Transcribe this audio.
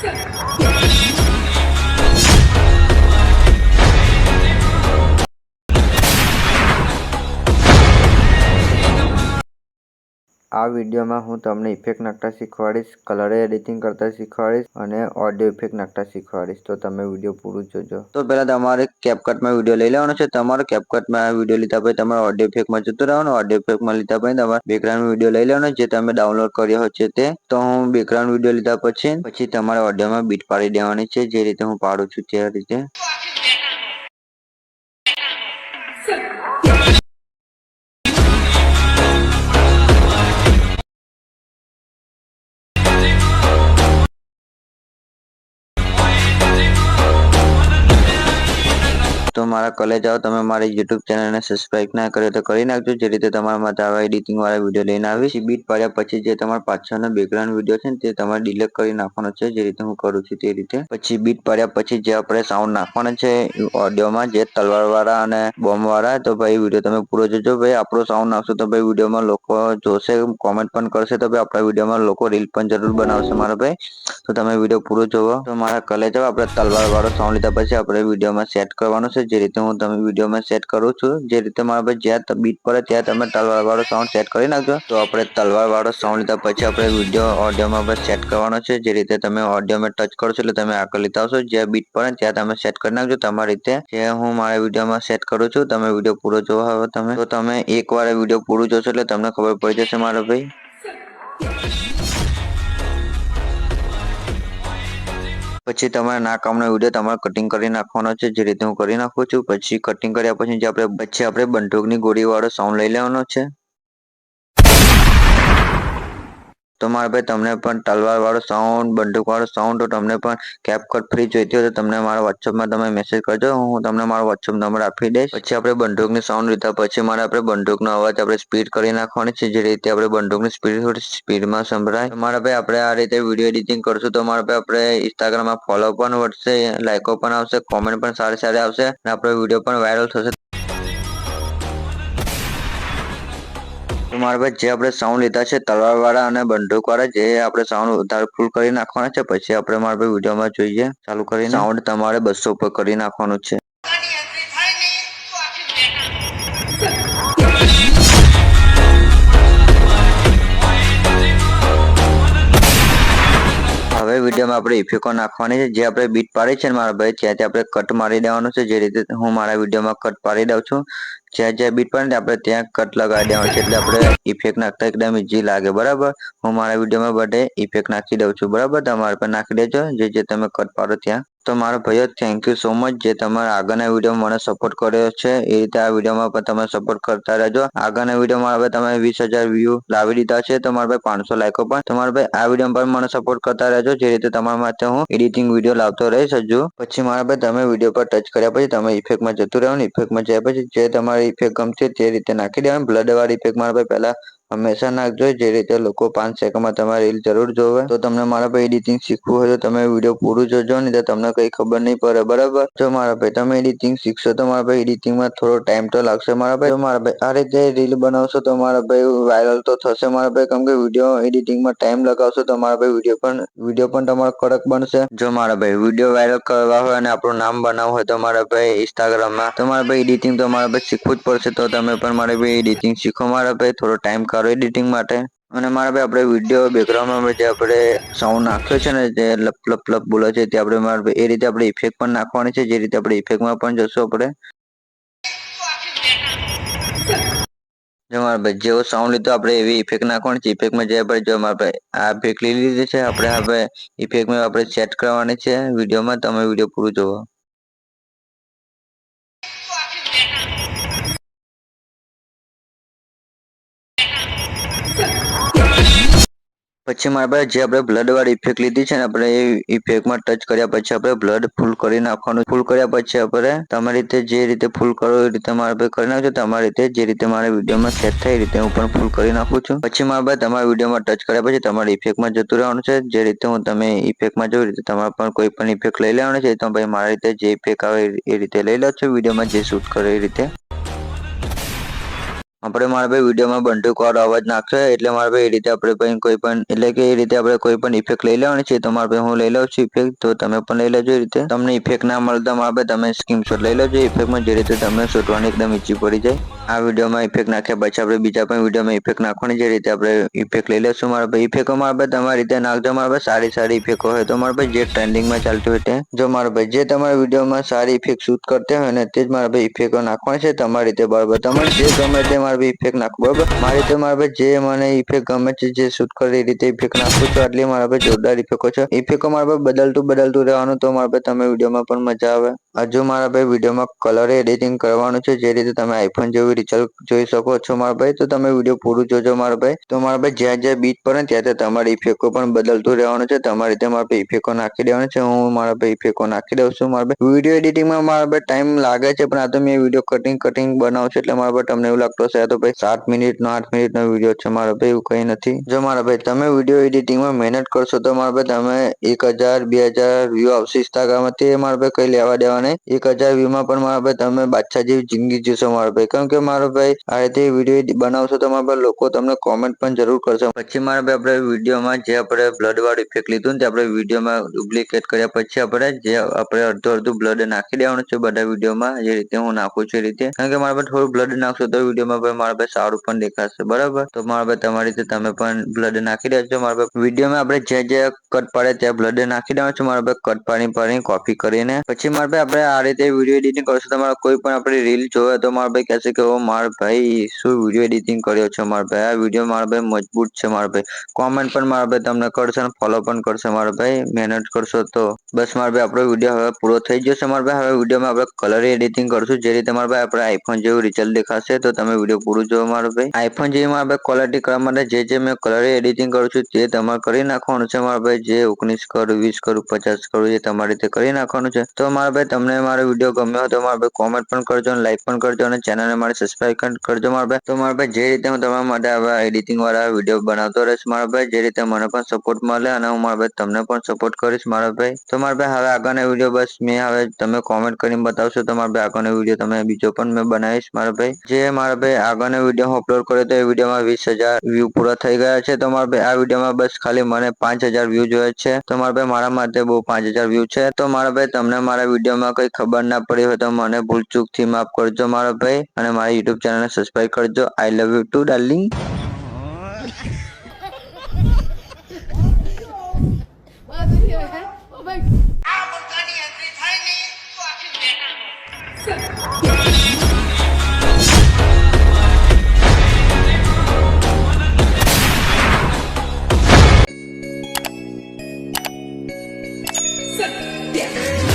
આ વિડીયોમાં હું તમને ઇફેક્ટ નાખતા શીખવાડીશ, કલર એડિટિંગ કરતા શીખવાડીશ અને ઓડિયો ઇફેક્ટ નાખતા શીખવાડીશ. તો તમે વિડીયો પૂરું જોજો. તો પહેલા તમારે કેપકટમાં વિડીયો લઈ લેવાનો છે. તમારે કેપકટમાં વિડીયો લીધા પછી તમારે ઓડિયો ઇફેક્ટમાં જતું રહેવાનું. ઓડિયો ઇફેક્ટમાં લીધા પછી તમારે બેકગ્રાઉન્ડ વિડીયો લઈ લેવાનો જે તમે ડાઉનલોડ કર્યો છે તે. તો હું બેકગ્રાઉન્ડ વિડીયો લીધા પછી તમારે ઓડિયોમાં બીટ પાડી દેવાની છે, જે રીતે હું પાડું છું તે રીતે. તો મારા કોલેજ આવો, તમે મારી YouTube ચેનલને સબસ્ક્રાઇબ ના કર્યો તો કરી નાખજો, જે રીતે તમારા માટે આવા એડિટિંગ વાળા વિડીયો લઈને આવીશ. બીટ પાડ્યા પછી જે તમારા પાછળનો બેકગ્રાઉન્ડ વિડીયો છે ને તે તમારે ડિલીટ કરી નાખવાનો છે, જે રીતે હું કરું છું તે રીતે. પછી બીટ પાડ્યા પછી જે આપણે સાઉન્ડ નાખવાનો છે ઓડિયોમાં, જે તલવાર વાળા અને બોમ્બ વાળા, તો ભાઈ વિડીયો તમે પૂરો જોજો. ભાઈ આપણો સાઉન્ડ નાખશો તો ભાઈ વિડીયોમાં લોકો જોશે, કોમેન્ટ પણ કરશે, તો ભાઈ આપણા વિડીયોમાં લોકો રીલ પણ જરૂર બનાવશે મારા ભાઈ. તો તમે વિડીયો પૂરો જોવો. તો મારા કોલેજ આવો, આપણે તલવાર વાળો સાઉન્ડ લીધા પછી આપણે વિડીયોમાં સેટ કરવાનો છે, જે રીતે હું તમે વિડીયોમાં સેટ કરું છું. જે રીતે મારા ભાઈ જ્યાં બીટ પડે ત્યાં તમે તલવાર વાળો સાઉન્ડ સેટ કરી નાખજો. તો આપણે તલવાર વાળો સાઉન્ડ લીધા પછી આપણે વિડીયો ઓડિયોમાં સેટ કરવાનો છે, જે રીતે તમે ઓડિયોમાં ટચ કરશો એટલે તમે આગળ લીધા આવશો. જ્યાં બીટ પડે ત્યાં તમે સેટ કરી નાખજો તમારી રીતે, જે હું મારા વિડીયોમાં સેટ કરું છું. તમે વિડીયો પૂરો જોવો હવે તમે. તો તમે એકવાર વિડીયો પૂરું જોશો એટલે તમને ખબર પડી જશે મારા ભાઈ. પછી તમારે ના કામનો વિડીયો તમારે કટિંગ કરી નાખવાનો છે, જે રીતે હું કરી નાખું છું. પછી કટિંગ કર્યા પછી જે આપણે બંદૂકની ગોળી વાળો સાઉન્ડ લઈ લેવાનો છે. તો મારા ભાઈ તમને પણ તલવાર વાળો સાઉન્ડ, બંદૂક વાળો સાઉન્ડ, તો તમને પણ કેપકટ ફ્રી જોઈતી હોય તો તમને મારા વોટ્સઅપમાં તમે મેસેજ કરજો, હું તમને મારો વોટ્સઅપ નંબર આપી દઈશ. પછી આપણે બંદૂકની સાઉન્ડ લીધા પછી મારે આપણે બંદૂકનો અવાજ આપણે સ્પીડ કરી નાખવાની છે, જે રીતે આપણે બંદૂકની સ્પીડમાં સંભળાય. મારા ભાઈ આપણે આ રીતે વિડીયો એડિટિંગ કરશું તો મારા ભાઈ આપણે ઇન્સ્ટાગ્રામમાં ફોલો પણ વધશે, લાઈકો પણ આવશે, કોમેન્ટ પણ સારી સારી આવશે અને આપણો વિડીયો પણ વાયરલ થશે. તો મારા ભાઈ જે આપણે સાઉન્ડ લીધા છે તલવાર વાળા અને બંદૂક વાળા, જે આપણે સાઉન્ડ વધારે ફૂલ કરી નાખવાના છે. પછી આપણે મારા ભાઈ વિડીયોમાં જોઈએ, ચાલુ કરીને સાઉન્ડ તમારે 200 ઉપર કરી નાખવાનું છે. હવે વિડીયોમાં આપણે ઇફેક્ટો નાખવાની છે, જે આપણે બીટ પાડી છે ને મારા ભાઈ ત્યાંથી આપણે કટ મારી દેવાનું છે, જે રીતે હું મારા વિડીયોમાં કટ પાડી દઉં છું. જ્યાં જ્યાં બીટ પડે આપણે ત્યાં કટ લગાવી દેવાનું છે, એટલે આપણે ઇફેક્ટ નાખતા એકદમ ઈઝી લાગે. બરાબર, હું મારા વિડીયોમાં બધે ઇફેક્ટ નાખી દઉં છું. બરાબર, તમારે પણ નાખી દેજો જે તમે કટ પાડો ત્યાં. તો મારા ભાઈઓ થેન્ક યુ સો મચ, જે તમારા આગળના વિડીયો મને સપોર્ટ કર્યો છે એ રીતે આ વિડીયોમાં પણ તમે સપોર્ટ કરતા રહેજો. આગળના વિડીયોમાં હવે તમે 20,000 વ્યૂ લાવી દીધા છે, તો મારા ભાઈ 500 લાઈકો પણ. તો મારા ભાઈ આ વિડીયો પર મને સપોર્ટ કરતા રહેજો, જે રીતે તમારા માટે હું એડિટિંગ વિડીયો લાવતો રહીશ હજુ. પછી મારા ભાઈ તમે વિડીયો પર ટચ કર્યા પછી તમે ઇફેક્ટમાં જતું રહેવાનું. ઇફેક્ટમાં જાય પછી જે તમારી ઇફેક્ટ ગમશે તે રીતે નાખી દેવાનું. બ્લડ વાળી ઇફેક્ટ મારા ભાઈ પહેલા હંમેશા નાખજો, જે રીતે લોકો 5 સેકન્ડમાં તમારી રીલ જરૂર જોવે. તો તમને મારા ભાઈ એડિટિંગ શીખવું હોય તો તમે વિડીયો પૂરું જોજો, નહીં તો તમને કઈ ખબર નહીં પડે. બરાબર, જો મારા ભાઈ તમે એડિટિંગ શીખશો તો મારા ભાઈ એડિટિંગમાં થોડો ટાઈમ તો લાગશે મારા ભાઈ. તો મારા ભાઈ આ રીતે રીલ બનાવશો તો મારા ભાઈ વાયરલ તો થશે મારા ભાઈ, કેમ કે વિડીયો એડિટિંગમાં ટાઈમ લગાવશો તો મારા ભાઈ વિડીયો પણ તમારો કડક બનશે. જો મારા ભાઈ વિડીયો વાયરલ કરવા હોય અને આપણું નામ બનાવવું હોય તો મારા ભાઈ ઇન્સ્ટાગ્રામમાં, તો મારા ભાઈ એડિટિંગ તો મારા ભાઈ શીખવું જ પડશે. તો તમે પણ મારા ભાઈ એડિટિંગ શીખો મારા ભાઈ, થોડો ટાઈમ કાઢો એડિટિંગ માટે. અને મારા ભાઈ આપણે વિડીયો બેકગ્રાઉન્ડમાં જે આપણે સાઉન્ડ નાખ્યો છે ને, જે લપ લપ લપ બોલે છે તે આપણે મારા ભાઈ એ રીતે આપણે ઇફેક્ટ પણ નાખવાની છે, જે રીતે આપણે ઇફેક્ટમાં પણ જશું આપણે. જો મારા ભાઈ જેવો સાઉન્ડ લીધો આપણે એવી ઇફેક્ટ નાખવાની છે. ઇફેક્ટમાં જયા પછી જો મારા ભાઈ આ ઇફેક્ટ લઈ લીધી છે આપણે, હવે ઇફેક્ટમાં આપણે સેટ કરવાની છે વિડીયોમાં. તમે વિડીયો પૂરું જોવો. પછી મારા ભાઈ જે આપણે બ્લડ વાળી ઇફેક્ટ લીધી છે ને, આપણે એ ઇફેક્ટમાં ટચ કર્યા પછી આપણે બ્લડ ફૂલ કરી નાખવાનું. ફૂલ કર્યા પછી આપણે તમારી રીતે જે રીતે ફૂલ કરો એ રીતે મારા ભાઈ કરી નાખજો. તમારી રીતે જે રીતે મારા વિડીયોમાં સેટ થાય એ રીતે હું પણ ફૂલ કરી નાખું છું. પછી મારા ભાઈ તમારા વિડીયોમાં ટચ કર્યા પછી તમારે ઇફેક્ટમાં જતું રહેવાનું છે, જે રીતે હું તમે ઇફેક્ટમાં જોઈ રીતે તમારે પણ કોઈ પણ ઇફેક્ટ લઈ લેવાનું છે. તો ભાઈ મારા રીતે જે ઇફેક્ટ આવે એ રીતે લઈ લો છો, વિડીયોમાં જે શૂટ કરે એ રીતે. આપણે મારા ભાઈ વિડીયોમાં બંદૂક વાળો અવાજ નાખશે એટલે મારા ભાઈ એ રીતે આપણે પણ કોઈ પણ એટલે કે એ રીતે આપણે કોઈ પણ ઇફેક્ટ લઈ લેવાની છે. તો મારા ભાઈ હું લઈ લઉં છું ઇફેક્ટ, તો તમે પણ લઈ લેજો. એ રીતે તમને ઇફેક્ટ ના મળતા મારા ભાઈ તમે સ્ક્રીનશોટ લઈ લેજો ઇફેક્ટમાં, જે રીતે તમને શોધવાની એકદમ ઈઝી પડી જાય. આ વિડીયોમાં ઇફેક્ટ નાખ્યા પછી આપણે બીજા પણ વિડીયોમાં ઇફેક્ટ નાખવાની, જે રીતે આપણે ઇફેક્ટ લઈ લેશું મારા ભાઈ. ઇફેક્ટો મારા ભાઈ તમારી રીતે નાખજો મારા ભાઈ. સારી સારી ઇફેક્ટ હોય તો મારા ભાઈ જે ટ્રેન્ડિંગમાં ચાલતું હોય તે જો મારા ભાઈ જે તમારા વિડીયોમાં સારી ઇફેક્ટ શૂટ કરતા હોય ને તે જ મારા ભાઈ ઇફેક્ટો નાખવાની છે તમારી રીતે બરાબર. તમારે જે ગમે તે મારા ભાઈ ઇફેક્ટ નાખો બરાબર. મારી રીતે મારા ભાઈ જે મને ઇફેક્ટ ગમે છે જે શૂટ કરે એ રીતે ઇફેક્ટ નાખું છું. આટલી મારા ભાઈ જોરદાર ઇફેક્ટો છે. ઇફેક્ટો મારા ભાઈ બદલતું રહેવાનું તો મારા ભાઈ તમે વિડીયોમાં પણ મજા આવે. હજુ મારા ભાઈ વિડીયોમાં કલર એડિટિંગ કરવાનું છે, જે રીતે તમે આઈફોન જેવી રિઝલ્ટ જોઈ શકો છો મારા ભાઈ. તો તમે વિડીયો પૂરું જોજો મારા ભાઈ. તો મારા ભાઈ જ્યાં જ્યાં બીટ પડે ને ત્યાં તમારી ઇફેક્ટો પણ બદલતું રહેવાનું છે. તમારી રીતે મારા ભાઈ ઇફેક્ટો નાખી દેવાનું છે. હું મારા ભાઈ ઇફેક્ટો નાખી દઉં છું મારા ભાઈ. વિડીયો એડિટિંગમાં મારા ભાઈ ટાઈમ લાગે છે, પણ આ તો મેં વિડીયો કટિંગ બનાવું છું એટલે મારા ભાઈ તમને એવું લાગતું હશે આ તો ભાઈ 7 મિનિટનો 8 મિનિટનો વિડીયો છે મારા ભાઈ. એવું કઈ નથી. જો મારા ભાઈ તમે વિડીયો એડિટિંગમાં મહેનત કરશો તો મારા ભાઈ તમે 1000 2000 વ્યૂ આવશે ઇન્સ્ટાગ્રામમાં, તે મારા ભાઈ કઈ લેવા દેવા નહીં. 1000 વ્યૂમાં પણ મારા ભાઈ તમે બાદશાહ જેવી જિંદગી જીવશો મારા ભાઈ. કેમ કે મારા ભાઈ આ રીતે વિડીયો બનાવશો તો મારા ભાઈ લોકો તમને કોમેન્ટ પણ જરૂર કરશે. પછી મારા ભાઈ આપણે વિડીયોમાં જે આપણે બ્લડ વાળું ઇફેક્ટ લીધું ને તે આપણે વિડીયોમાં ડુપ્લિકેટ કર્યા પછી આપણે અડધું બ્લડ નાખી દેવાનું છે બધા વિડીયોમાં, જે રીતે હું નાખું છું એ રીતે. કારણ કે મારા ભાઈ થોડું બ્લડ નાખશો તો વિડીયોમાં ભાઈ મારા ભાઈ સારું પણ દેખાશે બરાબર. તો મારા ભાઈ તમારી રીતે તમે પણ બ્લડ નાખી દેજો મારા ભાઈ. વિડીયોમાં આપણે જે કટ પાડે ત્યાં બ્લડ નાખી દેવાનું છે મારા ભાઈ. કટ પાડી કોપી કરીને પછી મારા ભાઈ આપણે આ રીતે વિડીયો એડિટિંગ કરશું. તમારા કોઈ પણ આપણે રીલ જોવે તો મારા ભાઈ કહેશે કે ઓ મારા ભાઈ શું વિડીયો એડિટિંગ કર્યો છે મારા ભાઈ. આ વિડીયો મારા ભાઈ મજબૂત છે મારા ભાઈ. કોમેન્ટ પણ મારા ભાઈ તમને કરશે અને ફોલો પણ કરશે મારા ભાઈ, મહેનત કરશો તો. બસ મારા ભાઈ આપણો વિડીયો હવે પૂરો થઈ જશે મારા ભાઈ. હવે વિડીયોમાં આપણે કલર એડિટિંગ કરશું, જે રીતે મારા ભાઈ આપણે આઈફોન જેવું રિઝલ્ટ દેખાશે. તો તમે વિડીયો પૂરું જોવો મારા ભાઈ. આઈફોન જેવી મારા ભાઈ ક્વોલિટી કરવા માટે જે મેં કલર એડિટિંગ કરું છું તે તમારે કરી નાખવાનું છે મારા ભાઈ. જે 19 કરું 20 કરું 50 કરું એ તમારી રીતે કરી નાખવાનું છે. તો મારા ભાઈ તમને મારો વિડીયો ગમ્યો હોય તો મારા ભાઈ કોમેન્ટ પણ કરજો અને લાઈક પણ કરજો અને ચેનલને મારી સબસ્ક્રાઇબ કરજો મારા ભાઈ. તો મારા ભાઈ જે રીતે હું તમારા માટે આવા એડિટિંગ વાળા વિડીયો બનાવતો રહીશ મારા ભાઈ, જે રીતે મને પણ સપોર્ટ મળે અને હું મારા ભાઈ તમને પણ સપોર્ટ કરીશ મારા ભાઈ. તો મારા ભાઈ હવે આગળના વિડીયો બસ મેં હવે તમે કોમેન્ટ કરીને બતાવશો તો મારા ભાઈ આગળનો વિડીયો તમે બીજો પણ મેં બનાવીશ મારા ભાઈ. જે મારા ભાઈ આગળનો વિડીયો હું અપલોડ કર્યો તો એ વિડીયોમાં 20,000 વ્યૂ પૂરા થઈ ગયા છે. તો મારા ભાઈ આ વિડીયોમાં બસ ખાલી મને 5,000 વ્યૂ જોઈએ છે. તો મારા ભાઈ મારા માટે બહુ 5,000 વ્યૂ છે. તો મારા ભાઈ તમને મારા વિડીયોમાં કઈ ખબર ના પડી હોય તો મને ભૂલચૂકથી માફ કરજો મારા ભાઈ, અને મારી યુટ્યુબ ચેનલને સબસ્ક્રાઇબ કરજો. I love you too darling. Yeah.